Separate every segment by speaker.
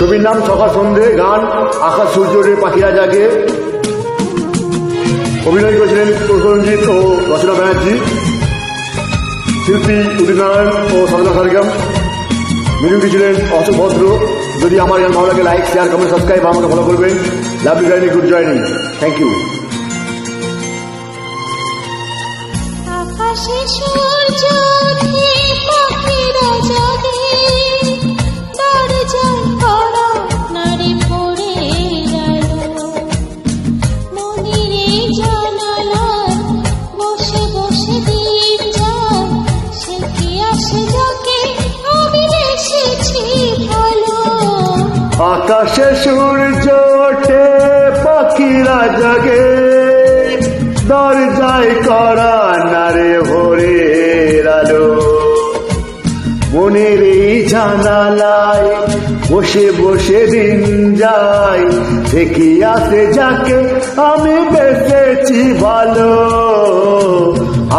Speaker 1: ছবির নাম সকাল সন্ধে, গান আকাশ সূর্য রে পাখিরা জাগে। অভিনয় করেছিলেন প্রসেনজিৎ ও রচনা ব্যানার্জি, শিল্পী উদিত নারায়ণ ও সাধনা সারগাম, মিউজিক ছিলেন অশোক ভদ্র। যদি আমার গান ভালো লাগে লাইক শেয়ার কমেন্ট সাবস্ক্রাইব আমাকে ফলো করবেন। Love you journey, good journey, thank you.
Speaker 2: আকাশে সূর্য ওঠে, পাখিরা জাগে, দরজায় কড়া নাড়ি পড়ে গেল, মনিরে জানালায় বসে বসে দিন যায়, সে কি আসে যাকে আমি এসেছি ভালো।
Speaker 1: আকাশে সূর্য ওঠে, পাখিরা জাগে, দরজায় কড়া নাড়ে ভোরের আলো, মনের এই জানালায় বসে বসে দিন যায়, দেখি আসে যাকে আমি বেঁচেছি ভালো।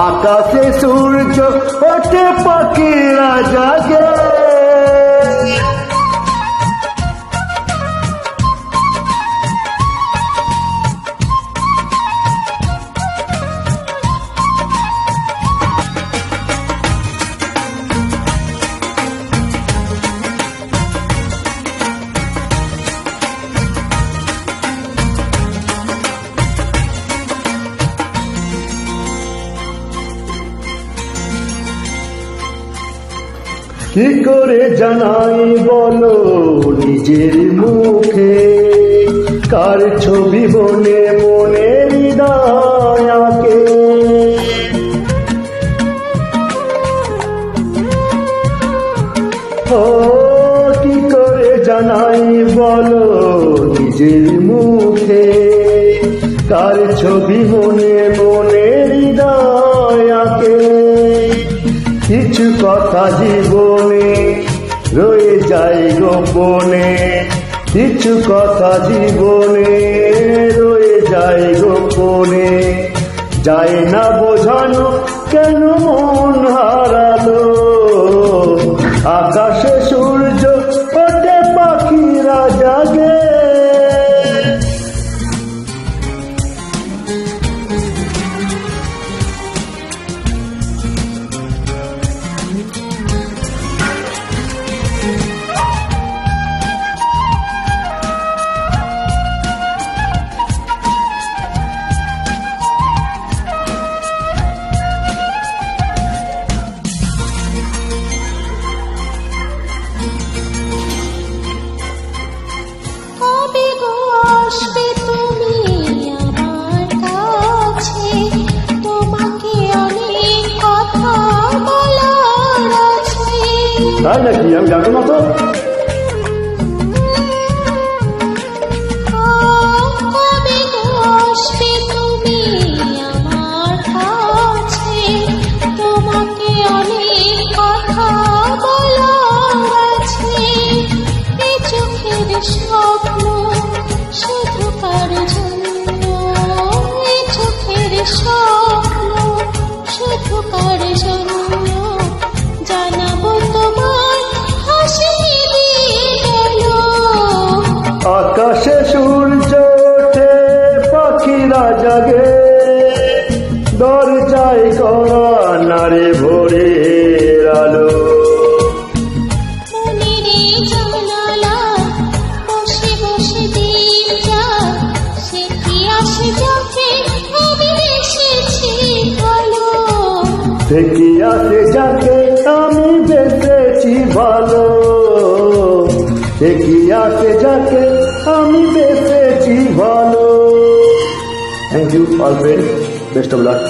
Speaker 1: আকাশে সূর্য ওঠে, পাখিরা জাগে। কি করে জানাই বলো নিজের মুখে, কার ছবি বনে মনে হৃদয়কে। ও কি করে জানাই বলো নিজের মুখে, কার ছবি মনে মনে হৃদয়কে। কিছু কথা জীবনে রয়ে যায় গোপনে, কিছু কথা জীবনে রয়ে যায় গোপনে, যায় না বোঝানো কেন মন হারালো। আকাশে সূর্য ওঠে, পাখিরা জাগে।
Speaker 2: কবে গো আসবে তুমি আমার কাছে, তোমাকে অনেক কথা বলার আছে।
Speaker 1: তাই নাকি? আমি জানো না তো।
Speaker 2: কবে গো আসবে তুমি আমার কাছে, তোমাকে অনেক কথা বলার আছে। এ চোখের স্বপ্ন শুধু কার জন্য, এ চোখের স্বপ্ন শুধু কার জন্য, জানাবো তোমার হাসি গেল।
Speaker 1: আকাশে সূর্য ওঠে, পাখিরা জাগে, দরজায় কড়া নাড়ে ভোরের আলো,
Speaker 2: মনিরে জানালায় বসে বসে দিন যায়, সে কি আসে যাকে আমি এসেছি ভালো।
Speaker 1: দেখি আসে যাকে আমি বেঁচেছি ভালো, দেখি আসে যাকে আমি বেঁচেছি ভালো। Thank you all friend, best of lakh.